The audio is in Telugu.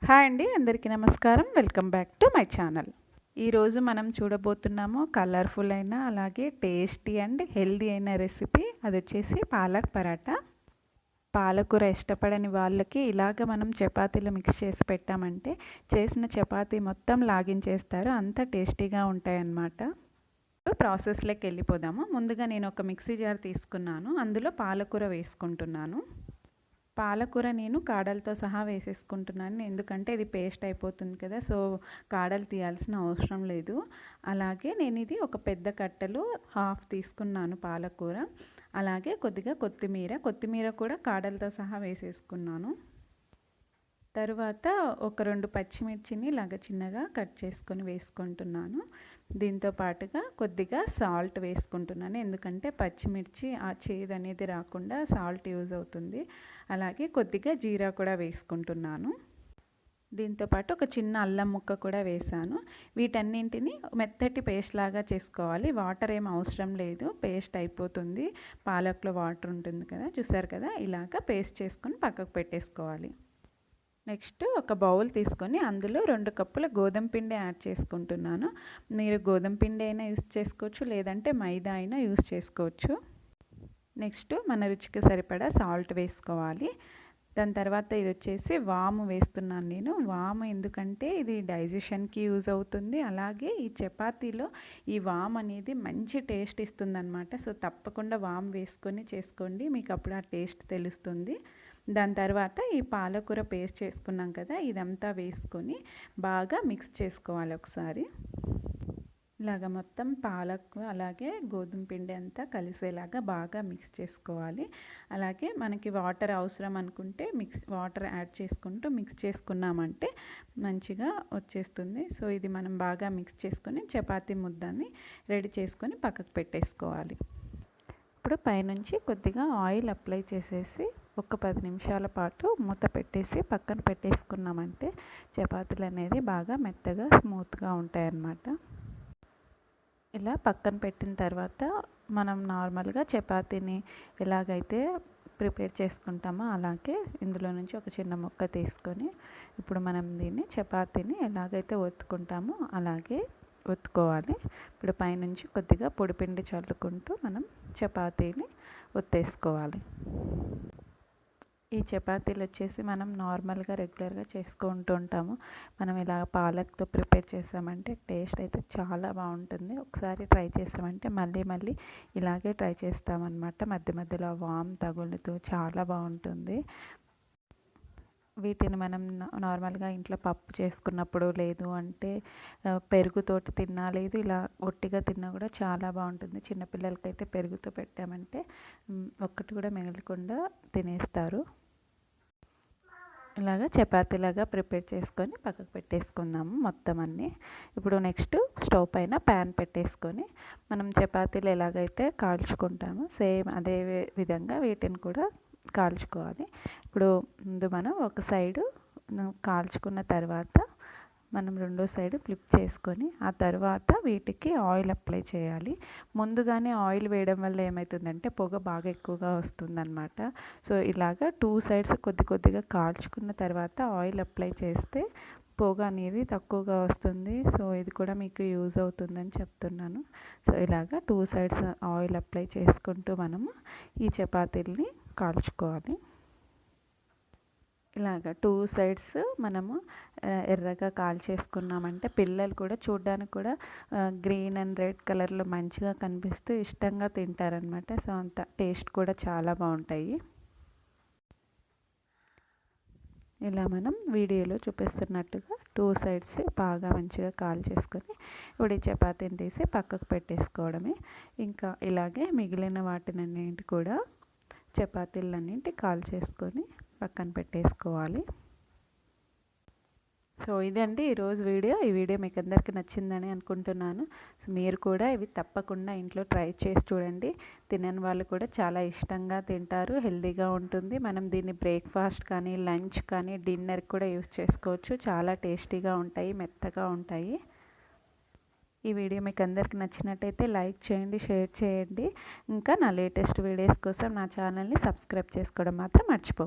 హాయ్ అండి, అందరికీ నమస్కారం. Welcome back to my channel. ఈరోజు మనం చూడబోతున్నాము కలర్ఫుల్ అయిన అలాగే టేస్టీ అండ్ హెల్దీ అయిన రెసిపీ. అది వచ్చేసి పాలక్ పరాటా. పాలకూర ఇష్టపడని వాళ్ళకి ఇలాగ మనం చపాతీలో మిక్స్ చేసి పెట్టామంటే చేసిన చపాతీ మొత్తం లాగించేస్తారు, అంత టేస్టీగా ఉంటాయన్నమాట. ప్రాసెస్లోకి వెళ్ళిపోదాము. ముందుగా నేను ఒక మిక్సీ జార్ తీసుకున్నాను, అందులో పాలకూర వేసుకుంటున్నాను. పాలకూర నేను కాడలతో సహా వేసేసుకుంటున్నాను, ఎందుకంటే ఇది పేస్ట్ అయిపోతుంది కదా, సో కాడలు తీయాల్సిన అవసరం లేదు. అలాగే నేను ఇది ఒక పెద్ద కట్టెలో హాఫ్ తీసుకున్నాను పాలకూర. అలాగే కొద్దిగా కొత్తిమీర కూడా కాడలతో సహా వేసేసుకున్నాను. తరువాత ఒక 2 పచ్చిమిర్చిని ఇలాగ చిన్నగా కట్ చేసుకొని వేసుకుంటున్నాను. దీంతో పాటుగా కొద్దిగా సాల్ట్ వేసుకుంటున్నాను, ఎందుకంటే పచ్చిమిర్చి ఆ చేదు అనేది రాకుండా సాల్ట్ యూజ్ అవుతుంది. అలాగే కొద్దిగా జీరా కూడా వేసుకుంటున్నాను. దీంతోపాటు ఒక చిన్న అల్లం ముక్క కూడా వేసాను. వీటన్నింటిని మెత్తటి పేస్ట్ లాగా చేసుకోవాలి. వాటర్ ఏం అవసరం లేదు, పేస్ట్ అయిపోతుంది. పాలక్లో వాటర్ ఉంటుంది కదా, చూసారు కదా, ఇలాగ పేస్ట్ చేసుకొని పక్కకు పెట్టేసుకోవాలి. నెక్స్ట్ ఒక బౌల్ తీసుకొని అందులో 2 కప్పుల గోధుమ పిండి యాడ్ చేసుకుంటున్నాను. మీరు గోధుమ పిండి అయినా యూస్ చేసుకోవచ్చు, లేదంటే మైదా అయినా యూస్ చేసుకోవచ్చు. నెక్స్ట్ మన రుచికి సరిపడా సాల్ట్ వేసుకోవాలి. దాని తర్వాత ఇది వచ్చేసి వాము వేస్తున్నాను నేను. వాము ఎందుకంటే ఇది డైజెషన్కి యూజ్ అవుతుంది. అలాగే ఈ చపాతీలో ఈ వాము అనేది మంచి టేస్ట్ ఇస్తుందన్నమాట. సో తప్పకుండా వాము వేసుకొని చేసుకోండి, మీకు అప్పుడు ఆ టేస్ట్ తెలుస్తుంది. దాని తర్వాత ఈ పాలకూర పేస్ట్ చేసుకున్నాం కదా, ఇదంతా వేసుకొని బాగా మిక్స్ చేసుకోవాలి ఒకసారి. ఇలాగ మొత్తం పాలకు అలాగే గోధుమ పిండి అంతా కలిసేలాగా బాగా మిక్స్ చేసుకోవాలి. అలాగే మనకి వాటర్ అవసరం అనుకుంటే వాటర్ యాడ్ చేసుకుంటూ మిక్స్ చేసుకున్నామంటే మంచిగా వచ్చేస్తుంది. సో ఇది మనం బాగా మిక్స్ చేసుకొని చపాతీ ముద్దని రెడీ చేసుకొని పక్కకు పెట్టేసుకోవాలి. ఇప్పుడు పైనుంచి కొద్దిగా ఆయిల్ అప్లై చేసేసి ఒక 10 నిమిషాల పాటు మూత పెట్టేసి పక్కన పెట్టేసుకున్నామంటే చపాతీలు అనేది బాగా మెత్తగా స్మూత్గా ఉంటాయన్నమాట. ఇలా పక్కన పెట్టిన తర్వాత మనం నార్మల్గా చపాతీని ఎలాగైతే ప్రిపేర్ చేసుకుంటామో అలాగే ఇందులో నుంచి ఒక చిన్న ముక్క తీసుకొని ఇప్పుడు మనం దీన్ని చపాతీని ఎలాగైతే ఒత్తుకుంటామో అలాగే ఒత్తుకోవాలి. ఇప్పుడు పైనుంచి కొద్దిగా పొడిపిండి చల్లుకుంటూ మనం చపాతీని ఒత్తేసుకోవాలి. ఈ చపాతీలు వచ్చేసి మనం నార్మల్గా రెగ్యులర్గా చేసుకుంటూ ఉంటాము. మనం ఇలా పాలక్తో ప్రిపేర్ చేసామంటే టేస్ట్ అయితే చాలా బాగుంటుంది. ఒకసారి ట్రై చేసామంటే మళ్ళీ ఇలాగే ట్రై చేస్తామన్నమాట. మధ్య మధ్యలో వామ్ తగులుతూ చాలా బాగుంటుంది. వీటిని మనం నార్మల్గా ఇంట్లో పప్పు చేసుకున్నప్పుడు, లేదు అంటే పెరుగుతోటి తిన్నా, లేదు ఇలా ఒట్టిగా తిన్నా కూడా చాలా బాగుంటుంది. చిన్నపిల్లలకైతే పెరుగుతో పెట్టామంటే ఒక్కటి కూడా మిగలకుండా తినేస్తారు. ఇలాగా చపాతీలాగా ప్రిపేర్ చేసుకొని పక్కకు పెట్టేసుకుందాము మొత్తం అన్నీ. ఇప్పుడు నెక్స్ట్ స్టవ్ పైన ప్యాన్ పెట్టేసుకొని మనం చపాతీలు ఎలాగైతే కాల్చుకుంటామో సేమ్ అదే విధంగా వీటిని కూడా కాల్చుకోవాలి. ఇప్పుడు ముందు మనం ఒక సైడు కాల్చుకున్న తర్వాత మనం రెండో సైడ్ ఫ్లిప్ చేసుకొని ఆ తర్వాత వీటికి ఆయిల్ అప్లై చేయాలి. ముందుగానే ఆయిల్ వేయడం వల్ల ఏమవుతుందంటే పొగ బాగా ఎక్కువగా వస్తుందన్నమాట. సో ఇలాగా 2 సైడ్స్ కొద్దిగా కాల్చుకున్న తర్వాత ఆయిల్ అప్లై చేస్తే పొగ అనేది తక్కువగా వస్తుంది. సో ఇది కూడా మీకు యూజ్ అవుతుందని చెప్తున్నాను. సో ఇలాగా 2 సైడ్స్ ఆయిల్ అప్లై చేసుకుంటూ మనము ఈ చపాతీల్ని కాల్చుకోవాలి. ఇలాగ 2 సైడ్స్ మనము ఎర్రగా కాల్చేసుకున్నామంటే పిల్లలు కూడా చూడడానికి కూడా గ్రీన్ అండ్ రెడ్ కలర్లో మంచిగా కనిపిస్తూ ఇష్టంగా తింటారనమాట. సో అంత టేస్ట్ కూడా చాలా బాగుంటాయి. ఇలా మనం వీడియోలో చూపిస్తున్నట్టుగా 2 సైడ్స్ బాగా మంచిగా కాల్చేసుకొని ఇప్పుడు ఈ చపాతీని తీసి పక్కకు పెట్టేసుకోవడమే. ఇంకా ఇలాగే మిగిలిన వాటినన్నింటి కూడా చపాతీలన్నింటి కాల్చేసుకొని పక్కన పెట్టేసుకోవాలి. సో ఇదండి ఈరోజు వీడియో. ఈ వీడియో మీకు అందరికీ నచ్చిందని అనుకుంటున్నాను. సో మీరు కూడా ఇవి తప్పకుండా ఇంట్లో ట్రై చేసి చూడండి. తినని వాళ్ళు కూడా చాలా ఇష్టంగా తింటారు, హెల్తీగా ఉంటుంది. మనం దీన్ని బ్రేక్ఫాస్ట్ కానీ, లంచ్ కానీ, డిన్నర్ కూడా యూస్ చేసుకోవచ్చు. చాలా టేస్టీగా ఉంటాయి, మెత్తగా ఉంటాయి. ఈ వీడియో మీకు అందరికీ నచ్చినట్టయితే లైక్ చేయండి, షేర్ చేయండి. ఇంకా నా లేటెస్ట్ వీడియోస్ కోసం నా ఛానల్ని సబ్స్క్రైబ్ చేసుకోవడం మాత్రం మర్చిపోకండి.